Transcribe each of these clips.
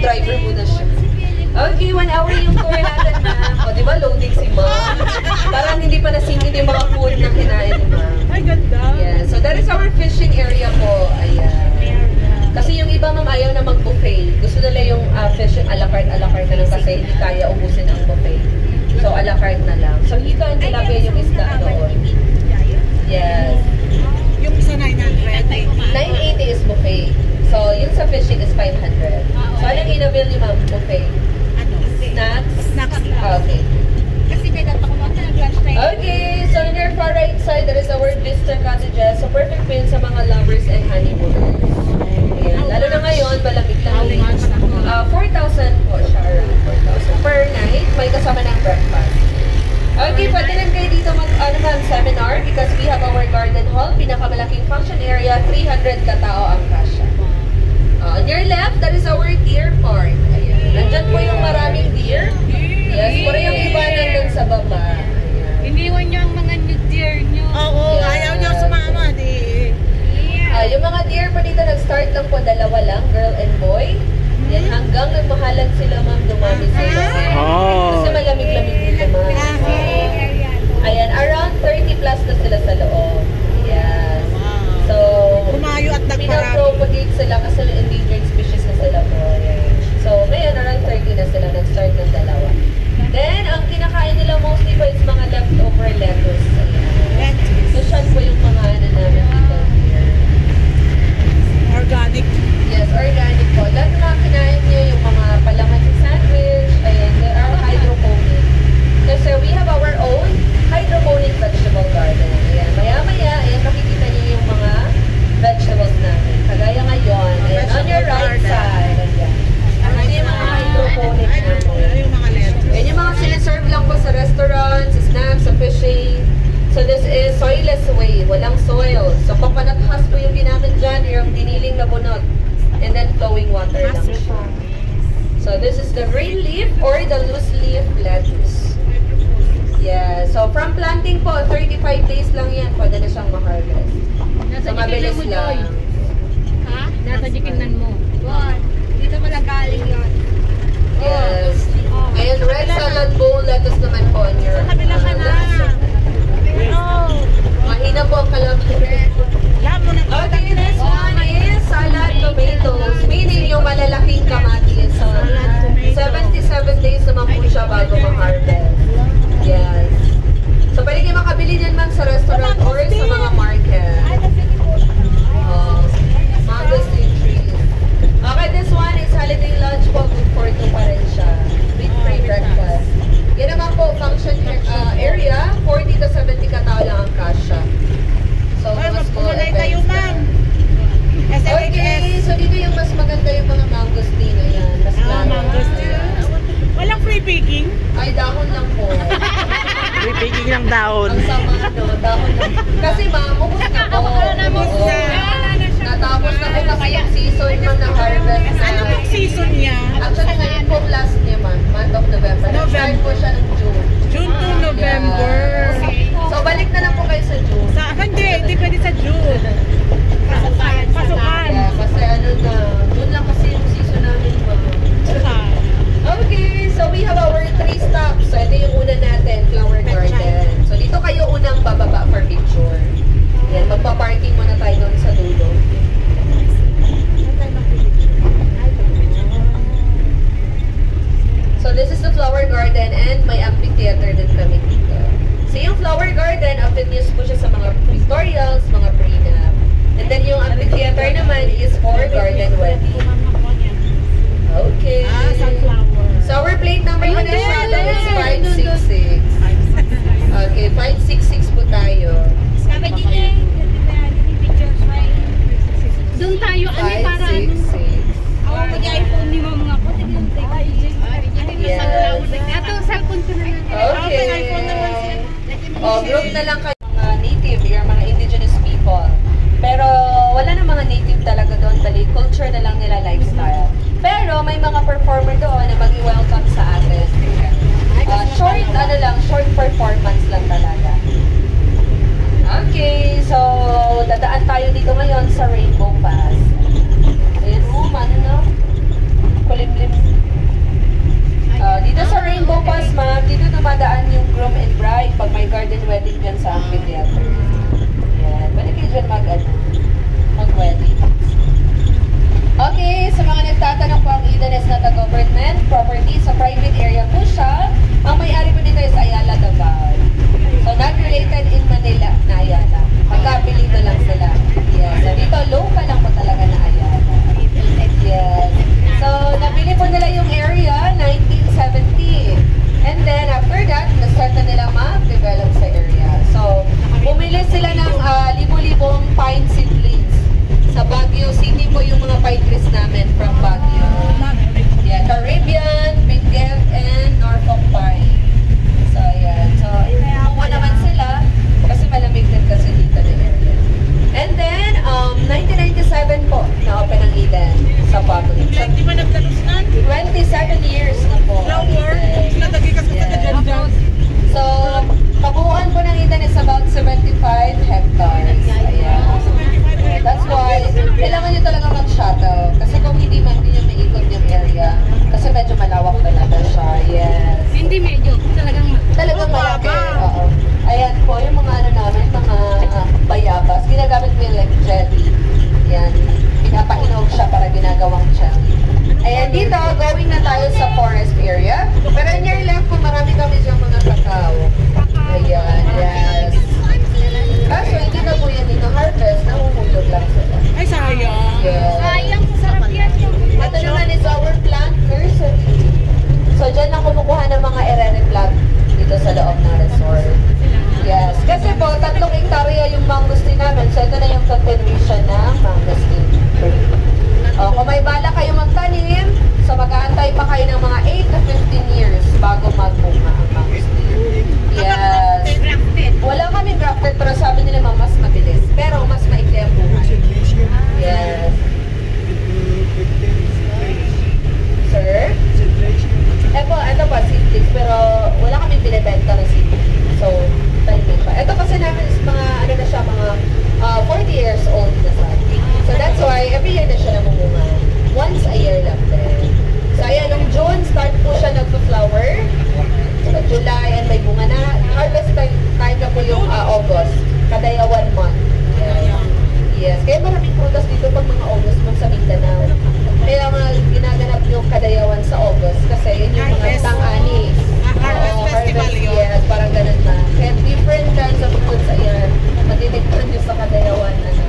driver muna siya. Okay, 1 hour yung tour natin, ma'am. O, di ba, loading si ma'am. Parang hindi pa nasingin yung mga food na kinain ni ma'am. Ay, ganda. Yeah, so that is our fishing area po. Ayan. Kasi yung iba, ma'am, ayaw na mag-buffet. Gusto nila yung fishing a la carte na lang kasi hindi kaya ubusin ang buffet. So, a la carte na lang. So, hito and tilapia yung isda doon. Yes. Yung isa 900. 980 is buffet. So, yung sa fishing is 500. So, anong in-avail ni ma'am? Buffet? Ano? Snacks? Snacks. Okay. Kasi may natakuman na nag-lunch time. Okay, so in your far right side, there is our visitor cottages. So, perfect pin sa mga lovers and honeymooners. Ayan. Lalo na ngayon, malamig-lamig. 4,000 po siya, around 4,000 per night. May kasama ng breakfast. Okay, pwede rin kayo dito mag-seminar because we have our garden hall, pinakamalaking function area, 300 katao ang kasya. On your left, that is our deer park. Ayan. Nandyan po yung maraming deer. Yes, puro yung iba nandun sa baba. Ayan. Iniwan nyo ang mga deer nyo. Oo, Yes. ayaw niyo sumama, di. Yung mga deer po dito, nag-start lang po, 2 lang, girl and boy. Yan, hanggang nagmahalan sila, ma'am, dumami sila. Kasi malamig-lamig dito, ma'am. Ayan, around 30 plus na sila sa loob. Yes. So, Kumayo at nagparami. pinapropagate sila kasi endangered species na sila po. Ayan. So, ngayon, around 30 na sila, nag-start ng 2. Then, ang kinakain nila mostly po is mga leftover lettuce. Ayan. So, siyan po yung mga ano namin dito. Organic. Yes, organic po. Lahat na kinain niyo yung mga palaman sa sandwich. Ayan, there are hydroponic. Kasi we have our own hydroponic vegetable garden. Ayan, maya-maya, ayan, makikita niyo yung mga vegetables namin. Kagaya ngayon, ayan, on your right side. Ayan. Ano yung mga hydroponic namin? Yung mga lettuce. Ayan yung mga sinaserve lang po sa restaurants, sa snacks, sa fishing. So this is soilless way, walang soil. So coconut husk po yung ginamit dyan, yung diniling na bunot. And then flowing water lang siya. So this is the green leaf or the loose leaf lettuce. Yeah, so from planting po, 35 days lang yan, pwede na siyang ma-harvest. So mabilis lang. Ha? Nasa jikinan mo. Dito pala galing yun. Yes. Ayan, red salad bowl lettuce naman po on your Kabila ka na. Mahina po ang kalaman. Lamo na. Okay, this one is salad tomatoes. Meaning yung malalaking kamatis. So, 77 days naman po siya bago ma-harvest. Yes. So, pwede kayo makabili din man sa restaurant or sa mga market. Mangosteen trees. Okay, this one is holiday lunch po. Good for 2 pa rin siya. With free breakfast. Yan naman po, function area, 40 to 70 katao lang ang kasya. So, mas Pumunay tayo, ma'am. Okay, so dito yung mas maganda yung mga mangosteen. Ayan, mas klaro. Mangosteen. Walang free picking? Ay, dahon lang po. Free picking ng dahon. Ang sama, no? Dahon lang. Kasi ma'am, ubos na po. Ubos na. Natapos na po kasi yung season man na harvest. Ano pong season niya? Actually, ngayon po last niya, month of November. Nag-start po siya ng June. June to November. So, balik na lang po kayo sa June. Hindi pwede sa June. Pasukan. Yeah, kasi ano na, June lang kasi yung season namin, ma'am. Okay, so we have our 3 stops. So, ito yung una natin, flower garden. So, dito kayo unang bababa for picture. Yan, magpa-parking muna tayo doon sa dulo. So, this is the flower garden and may amphitheater din kami dito. So, yung flower garden, often used po siya sa mga pictorials, mga prenup. And then, yung amphitheater naman is for garden wedding. Okay. Sunflower. So, our plate number for the shuttle is 566. Okay, 566 po tayo. Sabi dito doon tayo, ano para ano? 566. Ako mag-iPhone ni mama nga po. Yes. Ito, cellphone ko na lang. Okay. Group na lang kayo mga native, yung mga indigenous people. Pero wala na mga native talaga doon, bali culture na lang nila, lifestyle. Pero may mga performer doon na mag-welcome sa atin. Short performance lang talaga. Okay, so dadaan tayo dito ngayon sa Rainbow Pass. Ayan, ano na? Kulimlim Eden is not a government property. Sa private area po siya. Ang may-ari po dito is Ayala Davao. So, not related in Manila na Ayala. Magkapili na lang sila. Yes. So, dito, local lang po talaga na Ayala. Yes. So, nabili po nila yung area, 1970. And then, after that, na-start na nila mag-develop sa area. So, bumili sila ng libo-libong pine seedlings. Sa Baguio City po yung mga pine trees namin from Baguio. Yeah, Caribbean, Benguet, and Norfolk pine. So, yan. So, kumuha naman sila kasi malamig din kasi dito na area. And then, 1997 po, na-open ang Eden sa public. So, Di ba nagdanos na? 27 years na po. ang Flower? Eden. Nadagi ka sa taga-dyan. So, kabuuan po ng Eden is about 75 hectares. Ayan. That's why, kailangan nyo talaga mag-shuttle. Kasi kung hindi man, hindi nyo maikot yung area. Kasi medyo malawak talaga siya. Yes. Hindi medyo. Talagang malaki. Oo. Ayan po, yung mga ano namin, mga bayabas. Ginagamit mo yung like jelly. Yan. Pinapahinog siya para ginagawang jelly. Ayan, dito, going na tayo sa forest area. Pero in your left po, marami kami diyang mga kakao. Ayan, yes. Kaso, hindi na po yan dito harvest. Nahuhulog lang sila. Ay, sayang. Yes. Sayang, sarap yan. Ito naman is our plant nursery. So, dyan na kumukuha ng mga ere-plant dito sa loob ng resort. Yes. Kasi po, 3 hektarya yung mangosteen namin. So, ito na yung continuation ng mangosteen tree. Kung may bala kayo magtanim, so mag-aantay pa kayo ng mga 8 to 15 years bago magbunga ang mangosteen. Yes. Wala kami grafted, pero sabi nila mas mabilis. Pero mas maikli ang buhay. Yes. Sir? Ito pa, seedlings, pero wala kami binibenta na seedlings. So, tayo pa. Ito kasi namin is mga, ano na siya, mga 40 years old na sa. So, that's why, every year na siya namumunga. Once a year lang din. So, ayan, nung June, start po siya nagpa-flower. So, July, and may bunga na. Harvest time na po yung August. Kadaya 1 month. Yes. Yes. Kaya maraming prutas dito pag mga August mo sa Mindanao. Kaya mga ginaganap yung kadayawan sa August kasi yun yung mga Harvest. tang-ani. Harvest Oo, festival yun. Yes, parang ganun na. Kaya different kinds of foods, ayan. Matitikpan nyo sa kadayawan. Ano.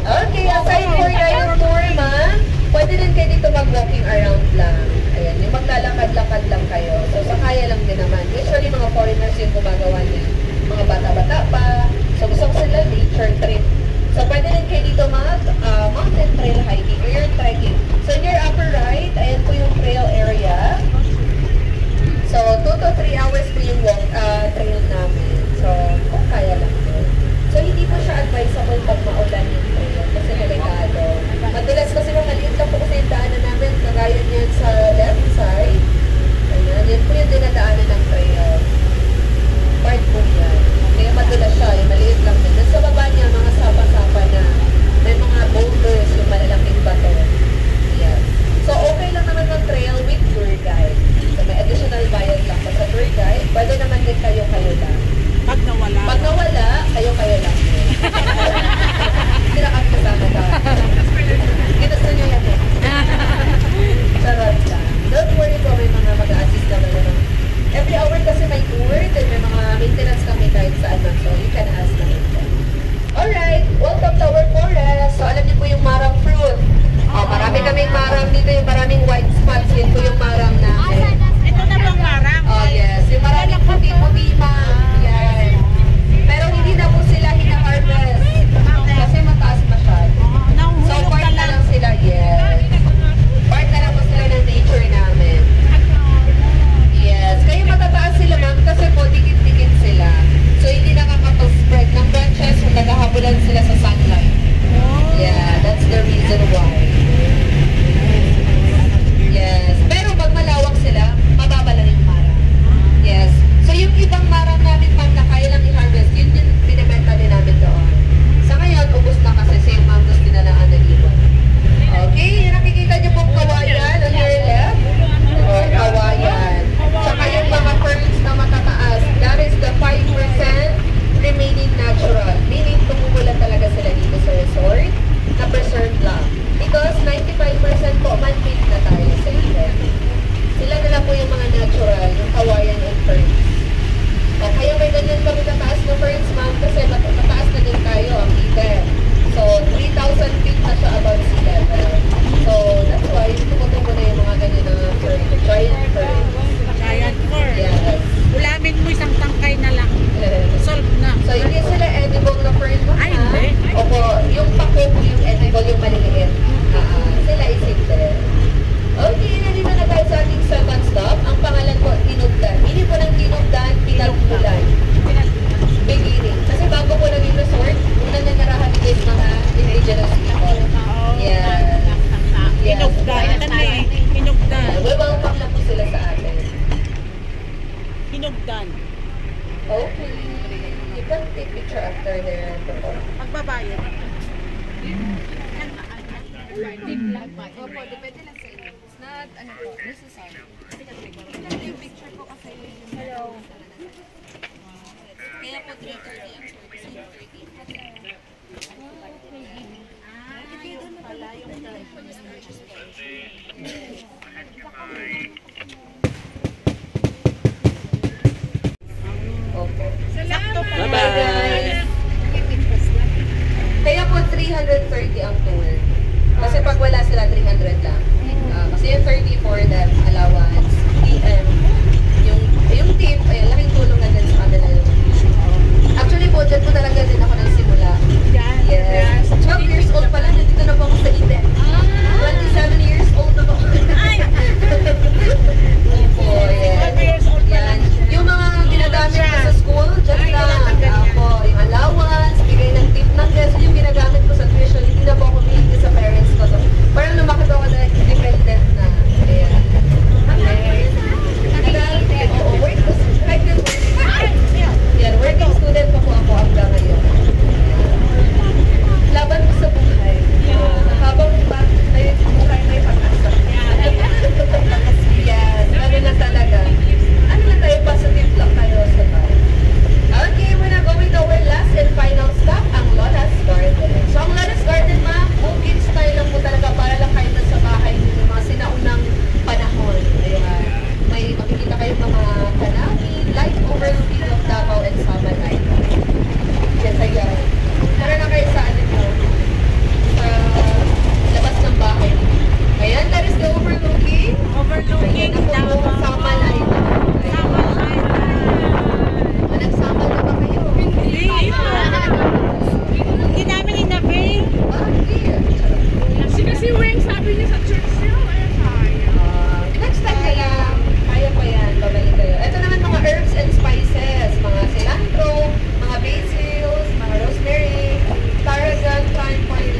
Okay, aside for your tour, ma'am, pwede din kayo dito mag-walking around lang. Ayan, yung maglalakad-lakad lang kayo. So, sa kaya lang din naman. Usually, mga foreigners yung gumagawa niya. Mga bata-bata pa. So, gusto ko sila nature trip. So, pwede din kayo dito mountain trail hiking or your trekking. So, in your upper right, ayan po yung trail area. So, 2 to 3 hours po yung trail namin. So, kung kaya lang po. So, hindi po siya advisable pag maulan yung trail kasi delikado. Madulas kasi maliit lang po kasi yung daanan namin. Kagaya niyan sa left side. Ayan, yun po yung dinadaanan ng trail. Part po yan. Kaya madulas siya, yung maliit lang din. Sa baba niya, mga sapa-sapa na may mga boulders, yung malalaking bato. Yes. So, okay lang naman ng trail with tour guide. So, may additional bayad lang pa sa tour guide. Pwede naman din kayo lang. Pag nawala. Pag nawala, kayo lang. Hindi na kami kasama ka. Ginusto nyo yan eh. Charot lang. Don't worry po, may mga mag-a-assist naman naman. Every hour kasi may tour, then may mga maintenance kami kahit saan man. So, you can ask naman po. Alright, welcome to our forest. So, alam niyo po yung marang fruit. Marami kaming marang dito, yung maraming white spots. Yun po yung marang namin. Ito na bang marang? Oh, yes. Yung maraming puti-puti, ma'am. Yan. Pero hindi na po sila hina-harvest. Kasi mataas masyado. So, part na lang sila, yes. Part na lang po sila ng nature namin. Yes. Kaya matataas sila, ma'am, kasi po dikit-dikit sila. So, hindi nakaka po, depende lang sa inyo. It's not, ano po, necessary. Yung picture ko kasi hello. Kaya po 3:30 ang service, 8:30. Yung pala yung Okay. Salamat! Bye-bye! Kaya po 330 ang tour. Kasi pag wala sila, 300 lang. Kasi yung 30 for them, allowance, PM, yung tip, ay laking tulong na din sa kanila yung actually, budget po talaga din ako nang simula. Yes. 12 years old pa lang, nandito na po ako sa IDE. 27 years old na po ako. Opo, yes. Yan. Yung mga ginagamit ko sa school, just lang. Opo, yung allowance, bigay ng tip ng guest, yung ginagamit ko sa tuition, hindi na po ako humingi sa parents ko. So, parang lumaki po ako na dependent na. Ayan. Oo, work ko. Yan, working student po ako hanggang ngayon. Laban ko sa buhay. Habang buhay may pag-asa. Yan, ano na talaga. Ano na tayo, positive lang tayo sa bahay. Okay, we're now going to our last and final stop, ang Lola's Garden. So, ang Lola's Garden, bukid style lang po talaga para lang kayo sa bahay ng mga sinaunang panahon. Ayan. May makikita kayong mga kanami, light overlooking of Davao and Samal Island. Yes, ayan. Tara na kayo sa ano nyo, sa labas ng bahay. Ayan, that is the overlooking. Overlooking Ayan, ako po, Samal Island. Samal Island. Nagsamal na ba kayo? Hindi namin inabing. Kasi Weng sabi niya sa church niya, ay kaya. Next time kaya, kaya pa yan, babalik kayo. Ito naman mga herbs and spices, mga cilantro, mga basils, mga rosemary, tarragon, thyme, curry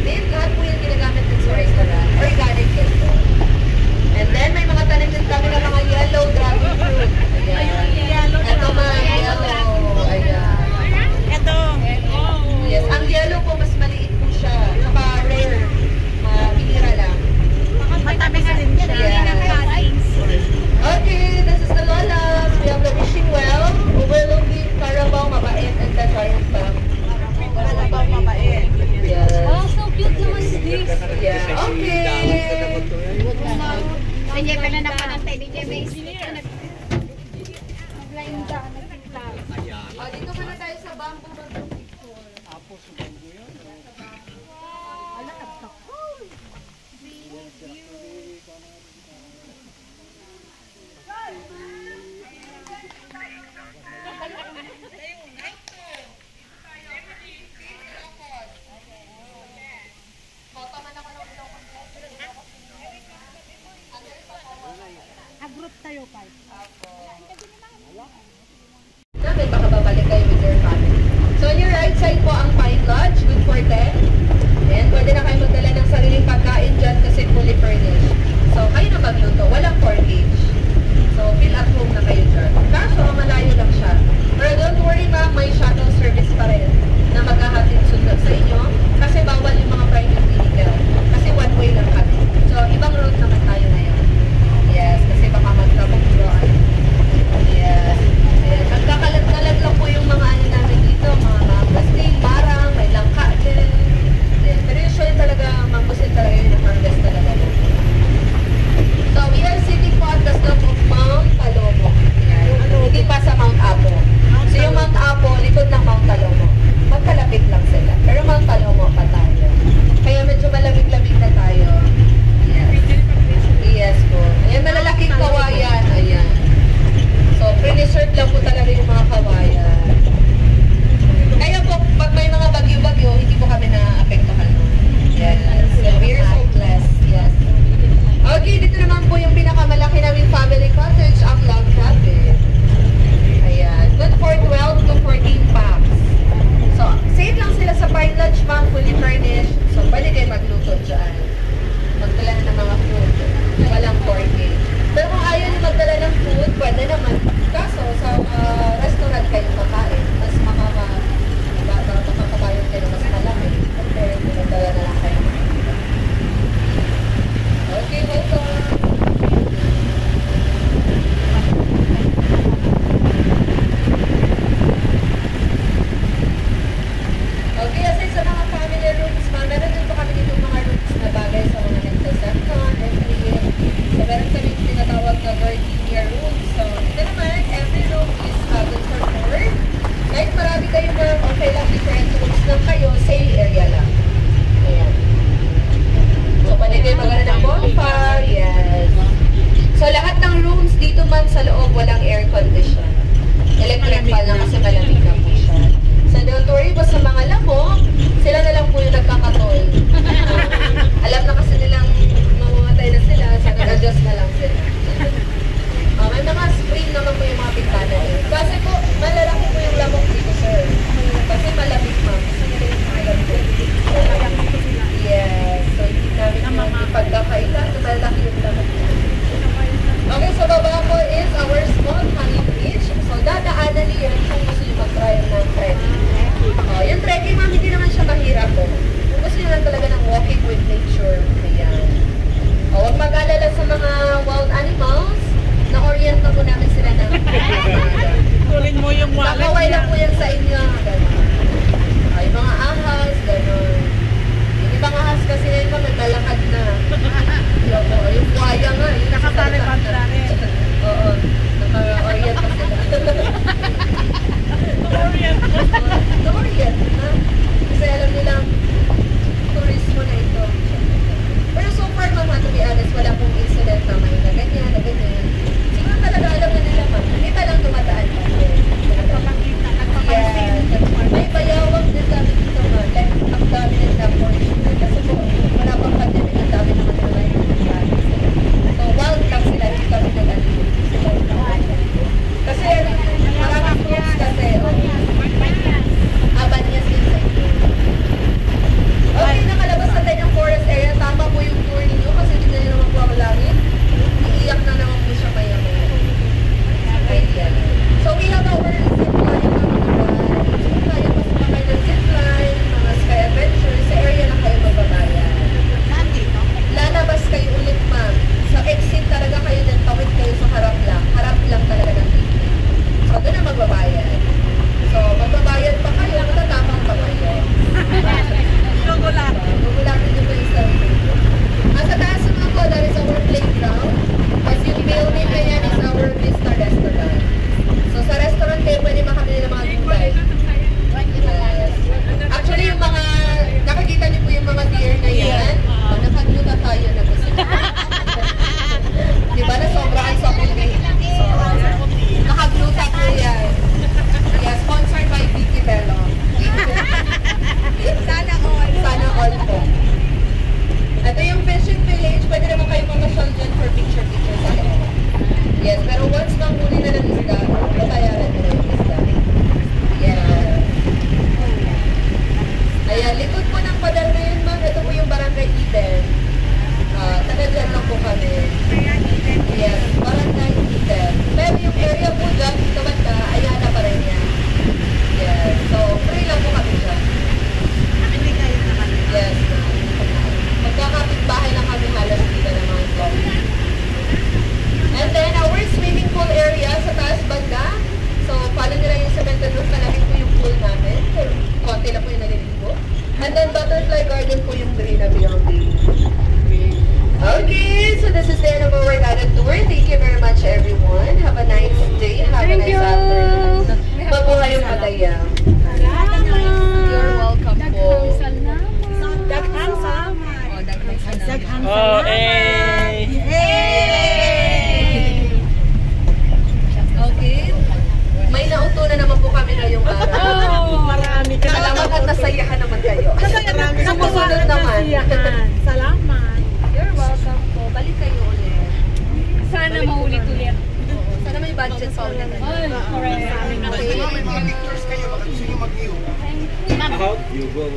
leaf, lahat po yung ginagamit din sa restaurant. Organic yan po. And then may mga tanim din kami ng mga yellow dragon fruit. Ayan. Ito mga yellow. Ayan. Ito. Yes, ang yellow po mas maliit po siya. Saka rare. Pinira lang. Matamis din siya. Okay, this is the Lolas. We have the Wishing Well, overlooking Carabao, Mabait, and the Giant Bank. Carabao, Mabait. Yes. Oh, so cute naman this. Yeah, okay. Kanya pa na napanantay ni Jemay. Naglaing daan, nagtinta. Dito muna tayo sa bamboo mag-picture. Agrot tayo pa. May baka babalik kayo with your family. So on your right side po ang Pine Lodge, good for 10. And pwede na kayo magdala ng sariling pagkain dyan kasi fully furnished. So kayo na magluto, walang portage. So feel at home na kayo dyan. Kaso malayo lang siya. Pero don't worry ma'am, may shuttle service pa rin na maghahatid sundo sa inyo kasi bawal yung mga private vehicle. Kasi one way lang kami. So ibang route naman tayo ngayon. Yes, kasi baka magkabugloan. Yes. Ayan. Nagkakalat-kalat lang po yung mga ano namin dito, mga mangustin, parang, may langka din. Ayan. Pero usually talaga, mangustin talaga yung harvest talaga. So, we are sitting po at the slope of Mount Talomo. Ayan. Hindi pa sa Mount Apo. So, yung Mount Apo, likod ng Mount Talomo. Magkalapit lang sila. Pero Mount Talomo pa tayo. Kaya medyo malamig-lamig na tayo. Yes. Yes po. Ayan, malalaking kawayan. Ayan. So, pre-reserve lang po talaga yung mga kawayan. Kaya po, pag may mga bagyo-bagyo, hindi po kami na-apektuhan. Yes. So, we're so blessed. Yes. Okay, dito naman po yung pinakamalaki naming family cottage, ang Love Cabin. Ayan. Good for 12 to 14 packs. So, safe lang sila sa Pine Lodge, ma'am, fully furnished. So, pwede kayo magluto dyan. Magdala na ng mga food. Walang portage. Pero kung ayaw nyo magdala ng food, pwede naman. Kaso, sa restaurant kayo makain, mas makakabayad kayo mas malaki. Compared to magdala na lang kayo. mag-adjust na lang sila. May mga screen naman po yung mga bintana niyo. Kasi po, malalaki po yung lamok dito, sir. Kasi malamig, ma'am. Yes. So, hindi namin yung ipagkakailan. Malalaki yung lamok. Okay, so baba po is our small honey beach. So, dadaanan niyo yan kung gusto niyo mag-try ng trekking. Yung trekking, ma'am, hindi naman siya mahirap po. Kung gusto niyo lang talaga ng walking with nature, ayan. Huwag mag-alala sa mga wild animals. Na-orient na po namin sila ng Tulin mo yung wallet kakaway niya. lang po yan sa inyo. Ganun. Yung mga ahas, gano'n. Yung ibang ahas kasi ngayon mga naglalakad na. Yung buhaya nga. Yung Nakatalipad na rin. Oo. Naka-orient pa sila. Orient. Na-orient na. Kasi alam nilang turismo na ito. Pero so far, mama, to be honest, wala pong incident na may na ganyan, na ganyan. Siguro talaga alam na nila, ma'am. Hindi pa lang dumadaan pa. Nagpapakita, nagpapansin. May bayawang din kami dito, ma'am. Like, ang dami din na portion. Kasi po, wala pang pandemic, ang dami naman nila yung so, wild lang sila. Hindi kami nag-alipin. Kasi, maraming fruits kasi. Abanyas din sa inyo. Okay, nakalabas natin yung forest area. Tama po yung tour ninyo kasi hindi na naman po ako langit. Iiyak na naman po siya maya-maya. Ayan. So we have our zipline. So kaya pa sumakay ng zipline, mga sky adventures, sa area na kayo magbabayan. Lalabas kayo ulit, ma'am. Sa exit talaga kayo din, tawid kayo sa harap lang. Harap lang talaga ng ticket. So doon na magbabayan. So magbabayan pa kayo, matatapang pa kayo. Gugulatin nyo pa yung sarili. Sa taas naman po, that is our playground. Kasi yung building na yan is our Vista Restaurant. So sa restaurant kayo pwede makabili ng mga gulay. Yes. Actually yung mga, nakakita niyo po yung mga deer na yan. Nakagluta tayo na gusto. Diba na sobrang sa puti? So, nakagluta po yan. Yeah, sponsored by Vicky Bello. Sana all. Sana all po. Ito yung fishing village. Pwede naman kayo mamasyal dyan for picture-picture sa loob. Yes, pero once manghuli na ng isda, babayaran nila yung isda. Yeah. Ayan, likod po ng padal na yun, ma'am. Ito po yung Barangay Eden. Taga dyan lang po kami. Yes, Barangay Eden. Pero yung area po dyan, sa banda, Ayala pa rin yan. Yes, so free lang po kami dyan. Yes, ma'am. Magkakapit bahay lang kami halos dito ng mga vlog. And then our swimming pool area sa taas banda. So, follow nila yung cemented roof. Malaki po yung pool namin. Konti lang po yung naliligo. And then butterfly garden po yung green na building. Okay, so this is the end of our guided tour. Thank you very much, everyone. Have a nice day. Have a nice afternoon. Mabuhay yung Pattaya. You're welcome po. Daghang salamat. Daghang Oh, salamat. Okay. May nauto na naman po kami ngayong araw. Marami ka. Salamat at nasayahan naman kayo. Sa susunod naman. Salamat. You're welcome po. Balik kayo ulit. Sana maulit-ulit. Sana may budget pa ulit. Correct. How you go?